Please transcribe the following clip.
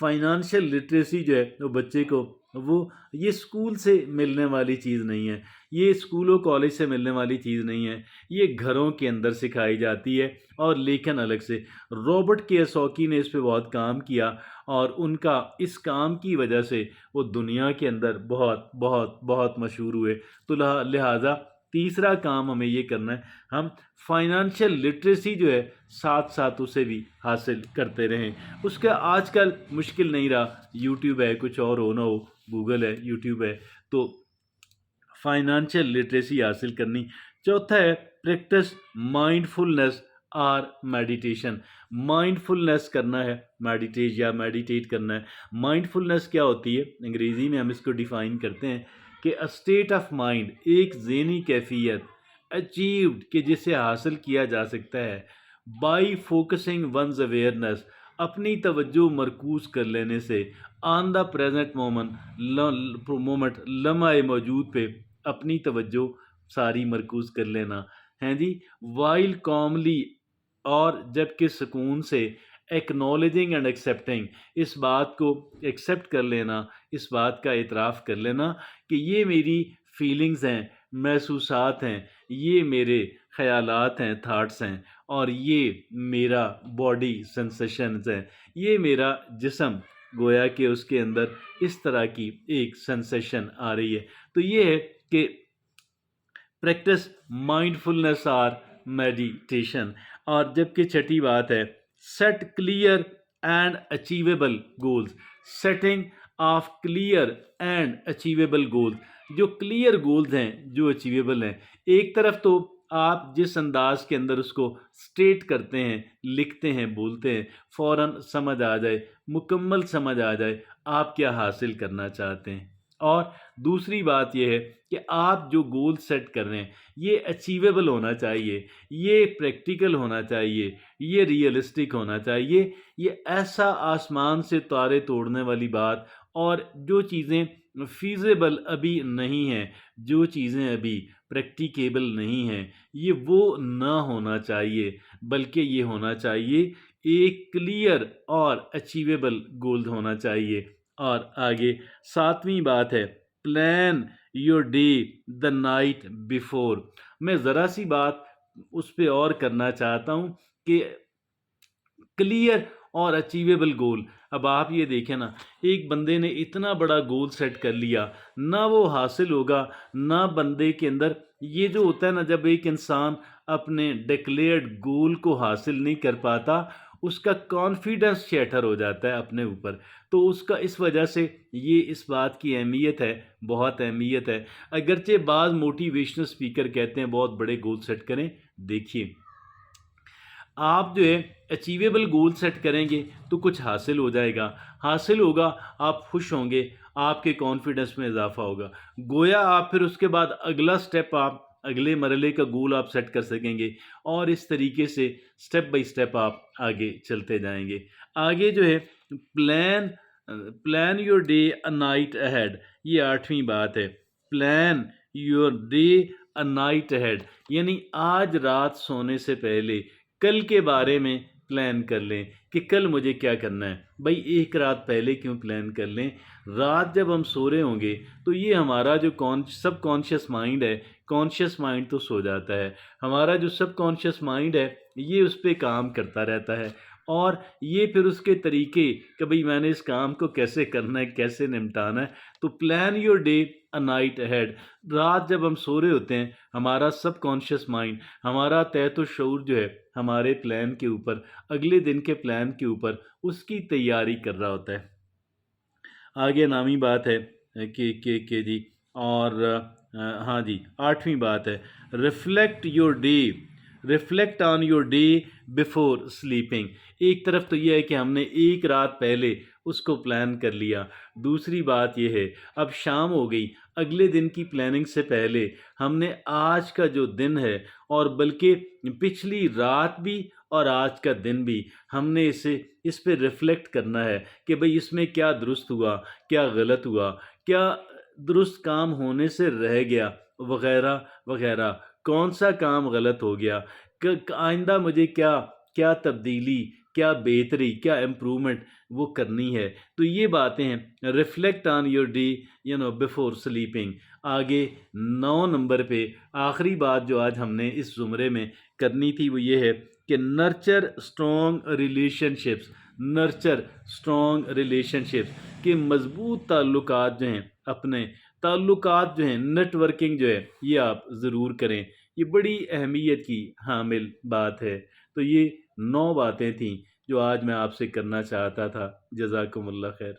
Financial literacy جو ہے وہ بچے کو وہ یہ اسکول سے ملنے والی چیز نہیں ہے، یہ اسکول و کالج سے ملنے والی چیز نہیں ہے، یہ گھروں کے اندر سکھائی جاتی ہے۔ اور لیکن الگ سے رابرٹ کیوساکی نے اس پہ بہت کام کیا، اور ان کا اس کام کی وجہ سے وہ دنیا کے اندر بہت بہت بہت مشہور ہوئے۔ تو لہٰذا تیسرا کام ہمیں یہ کرنا ہے، ہم فائنانشیل لٹریسی جو ہے ساتھ ساتھ اسے بھی حاصل کرتے رہیں۔ اس کا آج کل مشکل نہیں رہا، یوٹیوب ہے، کچھ اور ہو نہ ہو، گوگل ہے، یوٹیوب ہے، تو فائنانشیل لٹریسی حاصل کرنی۔ چوتھا ہے پریکٹس مائنڈ فلنس اور میڈیٹیشن۔ مائنڈ فلنس کرنا ہے، میڈیٹیٹ کرنا ہے۔ مائنڈ فلنس کیا ہوتی ہے؟ انگریزی میں ہم اس کو ڈیفائن کرتے ہیں کہ اسٹیٹ آف مائنڈ، ایک ذہنی کیفیت اچیوڈ کہ جسے حاصل کیا جا سکتا ہے بائی فوکسنگ ونز اویئرنیس، اپنی توجہ مرکوز کر لینے سے، آن دا پریزنٹ مومنٹ لمحہ موجود پہ اپنی توجہ ساری مرکوز کر لینا ہیں جی، وائل کاملی، اور جبکہ سکون سے، ایکنالوجنگ اینڈ ایکسیپٹنگ، اس بات کو ایکسیپٹ کر لینا، اس بات کا اعتراف کر لینا کہ یہ میری فیلنگز ہیں، محسوسات ہیں، یہ میرے خیالات ہیں، تھاٹس ہیں، اور یہ میرا باڈی سینسیشنز ہیں، یہ میرا جسم گویا کہ اس کے اندر اس طرح کی ایک سینسیشن آ رہی ہے۔ تو یہ ہے کہ پریکٹس مائنڈ فلنس اور میڈیٹیشن۔ اور جبکہ چھٹی بات ہے set clear and achievable goals, setting of clear and achievable goals, جو کلیئر گولز ہیں، جو اچیویبل ہیں۔ ایک طرف تو آپ جس انداز کے اندر اس کو سٹیٹ کرتے ہیں، لکھتے ہیں، بولتے ہیں، فوراً سمجھ آ جائے، مکمل سمجھ آ جائے آپ کیا حاصل کرنا چاہتے ہیں۔ اور دوسری بات یہ ہے کہ آپ جو گول سیٹ کر رہے ہیں یہ اچیویبل ہونا چاہیے، یہ پریکٹیکل ہونا چاہیے، یہ ریئلسٹک ہونا چاہیے، یہ ایسا آسمان سے تارے توڑنے والی بات، اور جو چیزیں فیزیبل ابھی نہیں ہیں، جو چیزیں ابھی پریکٹیکیبل نہیں ہیں، یہ وہ نہ ہونا چاہیے، بلکہ یہ ہونا چاہیے ایک کلیئر اور اچیویبل گول ہونا چاہیے۔ اور آگے ساتویں بات ہے plan your day the night before. میں ذرا سی بات اس پہ اور کرنا چاہتا ہوں کہ کلیئر اور اچیویبل گول۔ اب آپ یہ دیکھیں نا، ایک بندے نے اتنا بڑا گول سیٹ کر لیا، نہ وہ حاصل ہوگا، نہ بندے کے اندر یہ جو ہوتا ہے نا، جب ایک انسان اپنے ڈکلیئرڈ گول کو حاصل نہیں کر پاتا اس کا کانفیڈنس شیٹر ہو جاتا ہے اپنے اوپر۔ تو اس وجہ سے یہ اس بات کی اہمیت ہے، بہت اہمیت ہے۔ اگرچہ بعض موٹیویشنل اسپیکر کہتے ہیں بہت بڑے گول سیٹ کریں، دیکھیے آپ جو ہے اچیویبل گول سیٹ کریں گے تو کچھ حاصل ہو جائے گا، حاصل ہوگا، آپ خوش ہوں گے، آپ کے کانفیڈنس میں اضافہ ہوگا، گویا آپ پھر اس کے بعد اگلا سٹیپ، آپ اگلے مرحلے کا گول آپ سیٹ کر سکیں گے، اور اس طریقے سے سٹیپ بائی سٹیپ آپ آگے چلتے جائیں گے۔ آگے جو ہے plan your day a night ahead, یہ آٹھویں بات ہے، plan your day a night ahead, یعنی آج رات سونے سے پہلے کل کے بارے میں پلان کر لیں کہ کل مجھے کیا کرنا ہے۔ بھائی ایک رات پہلے کیوں پلان کر لیں؟ رات جب ہم سو رہے ہوں گے تو یہ ہمارا جو سب کانشیس مائنڈ ہے، کانشیس مائنڈ تو سو جاتا ہے، ہمارا جو سب کانشیس مائنڈ ہے یہ اس پہ کام کرتا رہتا ہے، اور یہ پھر اس کے طریقے کہ بھئی میں نے اس کام کو کیسے کرنا ہے، کیسے نمٹانا ہے۔ تو plan your day a night ahead, رات جب ہم سو رہے ہوتے ہیں ہمارا سب کانشیس مائنڈ، ہمارا تحت الشعور جو ہے ہمارے پلان کے اوپر، اگلے دن کے پلان کے اوپر اس کی تیاری کر رہا ہوتا ہے۔ آگے نامی بات ہے کہ جی، اور ہاں جی، آٹھویں بات ہے reflect on your day before sleeping. ایک طرف تو یہ ہے کہ ہم نے ایک رات پہلے اس کو پلان کر لیا، دوسری بات یہ ہے اب شام ہو گئی، اگلے دن کی پلاننگ سے پہلے ہم نے آج کا جو دن ہے، اور بلکہ پچھلی رات بھی اور آج کا دن بھی، ہم نے اس پہ ریفلیکٹ کرنا ہے کہ بھئی اس میں کیا درست ہوا، کیا غلط ہوا، کیا درست کام ہونے سے رہ گیا، وغیرہ وغیرہ، کون سا کام غلط ہو گیا، آئندہ مجھے کیا تبدیلی، کیا بہتری، کیا امپرومنٹ وہ کرنی ہے۔ تو یہ باتیں ہیں، reflect on your day before sleeping. آگے 9 نمبر پہ آخری بات جو آج ہم نے اس زمرے میں کرنی تھی وہ یہ ہے کہ nurture strong relation ships, nurture strong relation ships, کہ مضبوط تعلقات جو ہیں، اپنے تعلقات جو ہیں، نیٹ ورکنگ جو ہے یہ آپ ضرور کریں۔ یہ بڑی اہمیت کی حامل بات ہے۔ تو یہ 9 باتیں تھیں جو آج میں آپ سے کرنا چاہتا تھا۔ جزاکم اللہ خیر۔